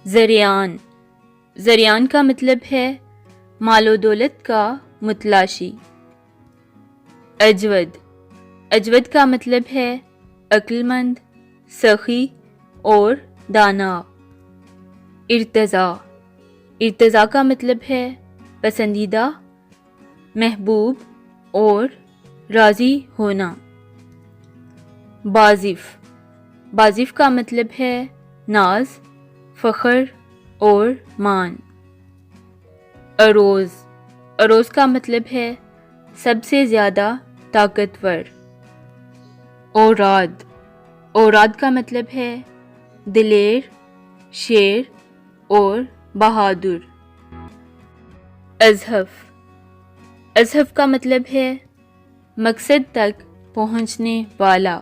زریان، زریان کا مطلب ہے مال و دولت کا متلاشی۔ اجود، اجود کا مطلب ہے عقل مند، سخی اور دانا۔ ارتضا، ارتضا کا مطلب ہے پسندیدہ، محبوب اور راضی ہونا۔ بازف، بازف کا مطلب ہے ناز، فخر اور مان۔ اروز، اروز کا مطلب ہے سب سے زیادہ طاقتور۔ اوراد، اوراد کا مطلب ہے دلیر، شیر اور بہادر۔ ازحف، ازحف کا مطلب ہے مقصد تک پہنچنے والا۔